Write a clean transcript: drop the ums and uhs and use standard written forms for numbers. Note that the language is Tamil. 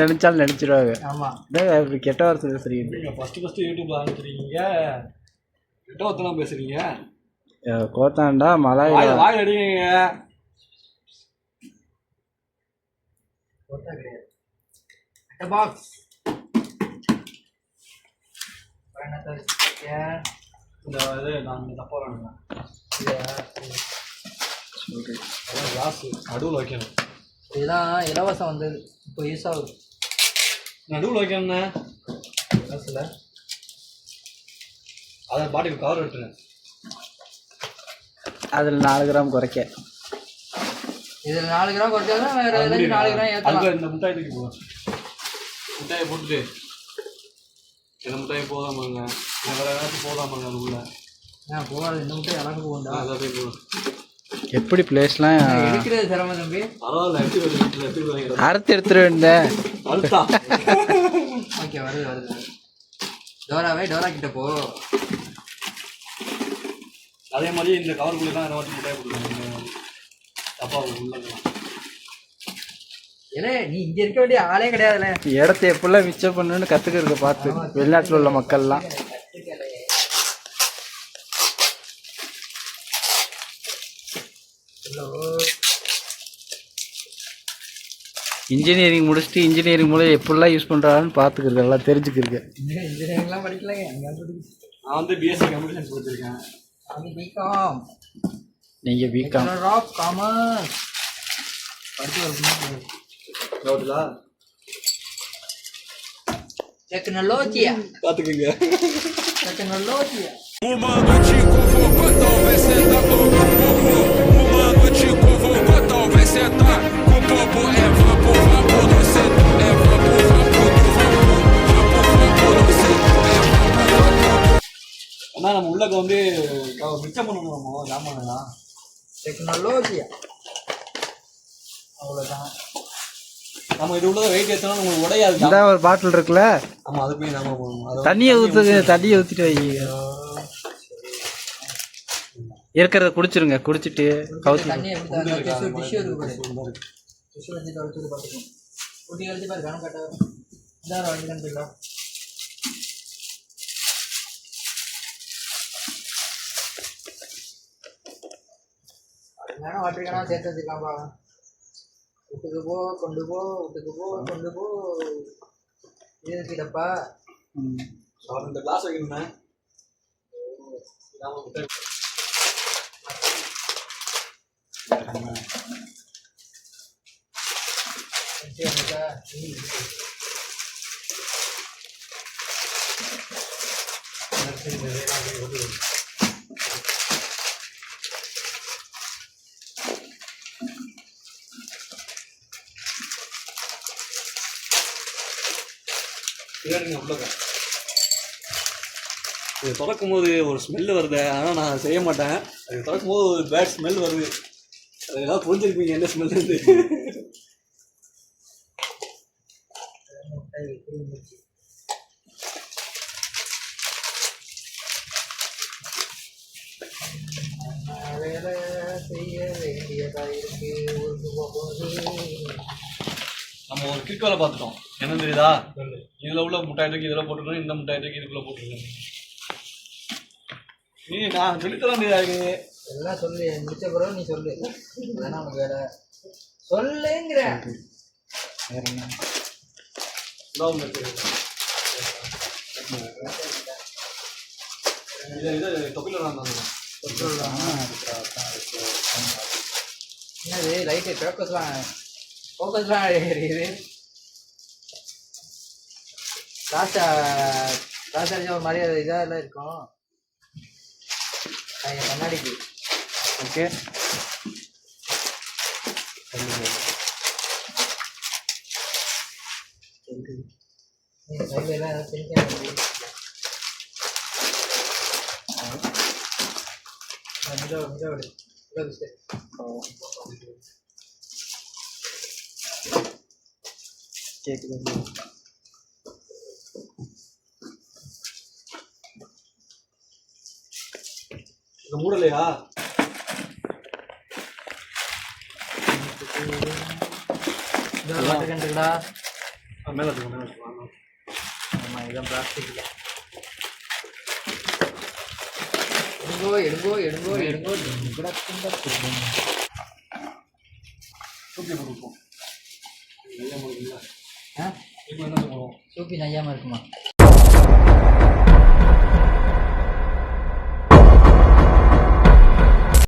நினைச்சாலும் நினைச்சிருவாங்க. ஆமாம் இப்படி கெட்ட வார்த்தை பேசுறீங்க. நீங்கள் ஃபஸ்ட்டு யூடியூப்ல ஆரம்பிச்சிருக்கீங்க, கெட்ட வார்த்தைலாம் பேசுறீங்க. கோத்தாண்டா மழை வாயில் அடிங்க. கோத்தா கிடையாது. பாக்ஸ் இந்த இது நான் தப்பாக வரேன். கிளாஸ் நடுவில் வைக்கணும். இதெல்லாம் இலவசம் வந்தது, இப்போ யூஸ் ஆகுது. நடுவில் வைக்கணுண்ணே கிளாஸில். அதை பாட்டுக்கு கவர் விட்டுறேன். அதில் 4 கிராம் குறைக்க. இதில் 4 கிராம் குறைச்சாலும் வேறு ஏதாச்சும் 4 கிராம் ஏற்றலாம். இந்த முட்டாய் தூக்கி போவேன். முட்டாயை போட்டுட்டு இந்த முட்டாயை போதாமாங்க, வேறு ஏதாச்சும் போதாமாங்க அது உள்ள. போகாது, இந்த முட்டை எனக்கு போகுண்டா. எல்லாத்தையும் போதும். எப்படி பிளேஸ்லாம் எடுக்கிறது சிரமம் தம்பி. பரவாயில்ல, எடுத்து அறுத்து எடுத்துட வேண்டிய அறுத்தா. ஓகே, வருது. டோரா கிட்ட போ. அதே மாதிரி இந்த கவருக்குள்ளே தான் ஏதாச்சும் முட்டாய் கொடுக்குறாங்க. தப்பா உள்ள ஏன்னா நீ இங்க இருக்க வேண்டிய ஆளே கிடையாதுல்ல. இடத்த எப்படிலாம் மிச்சம் பண்ணணும்னு கத்துக்கிறத பார்த்து வெளிநாட்டில் உள்ள மக்கள்லாம். இன்ஜினியரிங் முடிச்சுட்டு இன்ஜினியரிங் மூலம் எப்படிலாம் யூஸ் பண்ணுறாங்கன்னு பார்த்துக்கிறது, எல்லாம் தெரிஞ்சுக்கிறது. இன்ஜினியரிங்லாம் படிக்கலங்க. நான் வந்து பிஎஸ்சி கம்ப்யூட்டர் சயின்ஸ் படிச்சிருக்கேன். பிகாம். நீங்கள் பிகாம் ஆஃப் காமர்ஸ் படிச்சு டவுட்டா டெக்னாலஜியா பார்த்துக்குங்க. டெக்னாலஜியா Mano te convocou, talvez cê tá com o povo. Mano te convocou, talvez cê tá com o povo. É vapor do cê, é vapor do vapor. Vapor do cê, é vapor. ஆனால் நம்ம உள்ளக்க வந்து மிச்சம் பண்ணணும். நம்ம ஜாமான்லாம் டெக்னாலஜியா அவ்வளோதான். நம்ம இது உள்ள வெயிட் ஏற்றினா நமக்கு உடையாது. இந்த ஒரு பாட்டில் இருக்குல்ல, ஆமாம், அது போய் நாம போகணும். தண்ணியை ஊற்றிட்டு வை. இருக்கிறத குடிச்சிருங்க, குடிச்சிட்டு தண்ணியை டிஷ்யூ இருக்கு, டிஷ்யூ வச்சு தொலைச்சிட்டு பார்த்துக்கணும். ஊட்டி கழிச்சு பாரு, கணக்கு கட்டாது. இதான் வாங்கி கண்டுங்களா. வேணா வாட்டிருக்கானா சேர்த்து வச்சுக்கலாம்ப்பா. வீட்டுக்கு போ கொண்டு போ, வீட்டுக்கு போ கொண்டு போ. இது கிடப்பா இந்த கிளாஸ் வைக்கணுமே. இது திறக்கும் போது ஒரு ஸ்மெல் வருது, ஆனால் நான் செய்ய மாட்டேன். அது திறக்கும் போது ஒரு பேட் ஸ்மெல் வருது. அது ஏதாவது புரிஞ்சிருப்பீங்க என்ன ஸ்மெல் இருந்து. வேலை செய்ய வேண்டியதா இருக்கு. நம்ம ஒரு கிட் வேலை பார்த்துட்டோம். என்ன தெரியுதா? இதில் உள்ள முட்டாய் தூக்கி இதில் போட்டுருக்கோம், இந்த முட்டாய் தூக்கி இதுக்குள்ளே போட்டுருக்கேன். நீ நான் சொல்லித்தர முடியாது. எல்லாம் சொல்லு, முடிச்ச பிறகு நீ சொல்லு. வேணா உனக்கு வேலை சொல்லுங்கிற. வேற என்ன இது தொப்பில என்னது லைட்டு ஃபோக்கஸ்லாம் எரியுது. கிளாஸ் அடிச்சா ஒரு மாதிரி இதாக எல்லாம் இருக்கும். கண்ணாடிக்கு ஓகே. கையில எல்லாம் திணிக்க கேட்குது. மூடலையா? கண்டுடா மேலே எடுத்துக்கலாம் ஆமாம் இதுதான் பிளாஸ்டிக் இல்லை. எடுங்கோ எடுங்கோ எடுங்கோ எடுங்கோ கூட சூப்பி போட்டுப்போம் ஆ இப்போ என்ன பண்ணுவோம் சூப்பி நையாமல் இருக்குமா?